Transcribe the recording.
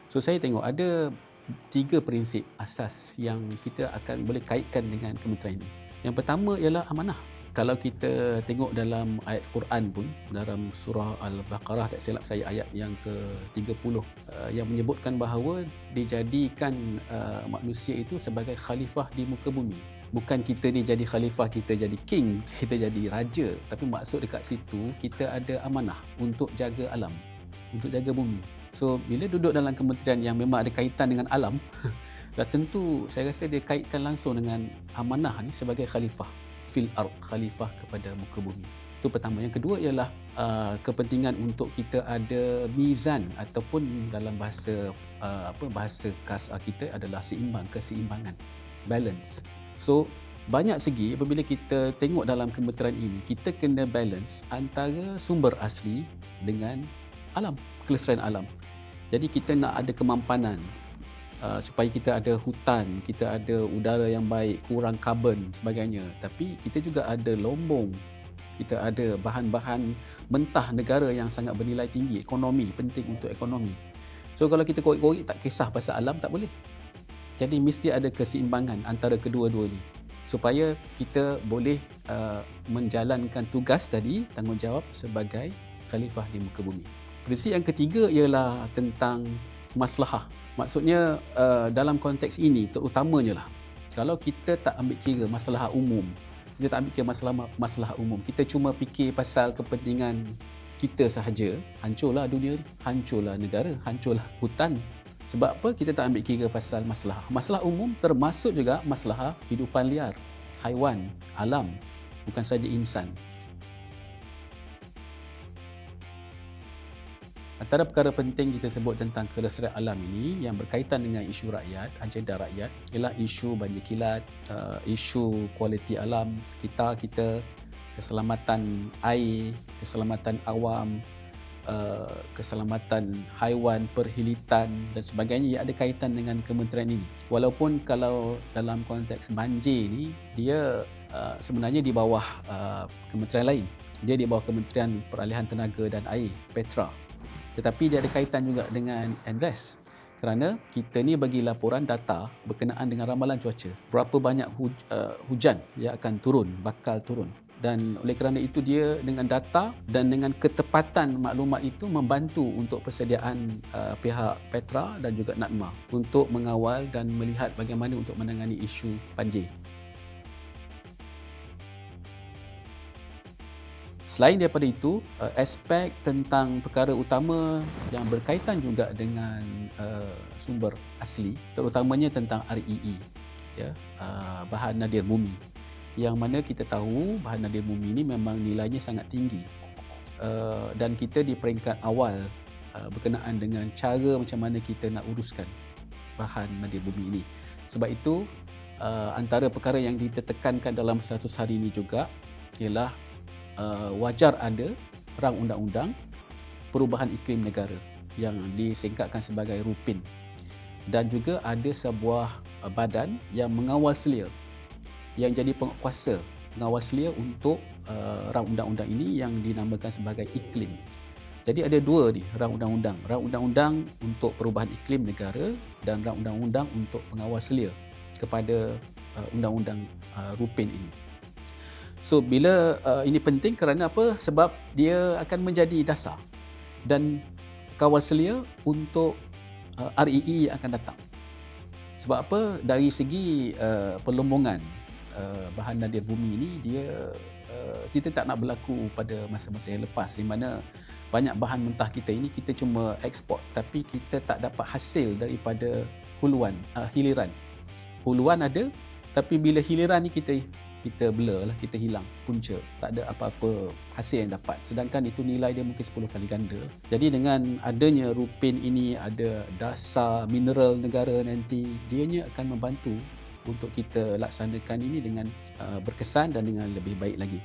So saya tengok ada 3 prinsip asas yang kita akan boleh kaitkan dengan kementerian ini. Yang pertama ialah amanah. Kalau kita tengok dalam ayat Quran pun, dalam surah Al-Baqarah, tak silap saya ayat yang ke-30, yang menyebutkan bahawa dijadikan manusia itu sebagai khalifah di muka bumi. Bukan kita ni jadi khalifah, kita jadi king, kita jadi raja. Tapi maksud dekat situ, kita ada amanah untuk jaga alam, untuk jaga bumi. So, bila duduk dalam kementerian yang memang ada kaitan dengan alam, dah tentu saya rasa dia kaitkan langsung dengan amanah ni sebagai khalifah fil ard, khalifah kepada muka bumi. Itu pertama. Yang kedua ialah kepentingan untuk kita ada mizan, ataupun dalam bahasa bahasa khas kita adalah keseimbangan, balance. So banyak segi apabila kita tengok dalam kementerian ini, kita kena balance antara sumber asli dengan alam, kelestarian alam. Jadi kita nak ada kemampanan supaya kita ada hutan, kita ada udara yang baik, kurang karbon sebagainya. Tapi kita juga ada lombong, kita ada bahan-bahan mentah negara yang sangat bernilai tinggi, ekonomi, penting untuk ekonomi. So kalau kita korek-korek tak kisah pasal alam, tak boleh. Jadi mesti ada keseimbangan antara kedua-dua ni supaya kita boleh menjalankan tugas tadi, tanggungjawab sebagai khalifah di muka bumi. Prinsip yang ketiga ialah tentang maslahah. Maksudnya dalam konteks ini terutamanya lah, kalau kita tak ambil kira masalah umum, kita tak ambil kira masalah umum, kita cuma fikir pasal kepentingan kita sahaja, hancurlah dunia ni, hancurlah negara, hancurlah hutan. Sebab apa? Kita tak ambil kira pasal masalah umum, termasuk juga masalah hidupan liar, haiwan, alam, bukan saja insan. Antara perkara penting kita sebut tentang kelestarian alam ini yang berkaitan dengan isu rakyat, agenda rakyat, ialah isu banjir kilat, isu kualiti alam sekitar kita, keselamatan air, keselamatan awam, keselamatan haiwan, perhilitan dan sebagainya yang ada kaitan dengan kementerian ini. Walaupun kalau dalam konteks banjir ni, dia sebenarnya di bawah kementerian lain. Dia di bawah Kementerian Peralihan Tenaga dan Air, Petra. Tetapi dia ada kaitan juga dengan NRES, kerana kita ni bagi laporan data berkenaan dengan ramalan cuaca. Berapa banyak hujan yang akan turun, bakal turun. Dan oleh kerana itu dia dengan data dan dengan ketepatan maklumat itu membantu untuk persediaan pihak Petra dan juga NADMA untuk mengawal dan melihat bagaimana untuk menangani isu banjir. Selain daripada itu, aspek tentang perkara utama yang berkaitan juga dengan sumber asli, terutamanya tentang REE, ya, bahan nadir bumi. Yang mana kita tahu bahan nadir bumi ini memang nilainya sangat tinggi, dan kita di peringkat awal berkenaan dengan cara macam mana kita nak uruskan bahan nadir bumi ini. Sebab itu antara perkara yang ditekankan dalam 100 hari ini juga ialah wajar ada rang undang-undang perubahan iklim negara yang disingkatkan sebagai RUPIN, dan juga ada sebuah badan yang mengawal selia, yang jadi penguatkuasa mengawal selia untuk rang undang-undang ini yang dinamakan sebagai iklim. Jadi ada dua ni rang undang-undang untuk perubahan iklim negara dan rang undang-undang untuk pengawal selia kepada undang-undang RUPIN ini. So bila ini penting kerana apa? Sebab dia akan menjadi dasar dan kawal selia untuk REE yang akan datang. Sebab apa? Dari segi pelombongan bahan nadir bumi ini, dia kita tak nak berlaku pada masa-masa yang lepas, di mana banyak bahan mentah kita ini kita cuma ekspor, tapi kita tak dapat hasil daripada hiliran. Huluan ada, tapi bila hiliran ni kita blur lah, kita hilang punca, tak ada apa-apa hasil yang dapat, sedangkan itu nilai dia mungkin 10 kali ganda. Jadi dengan adanya RUPIN ini, ada dasar mineral negara nanti, dianya akan membantu untuk kita laksanakan ini dengan berkesan dan dengan lebih baik lagi.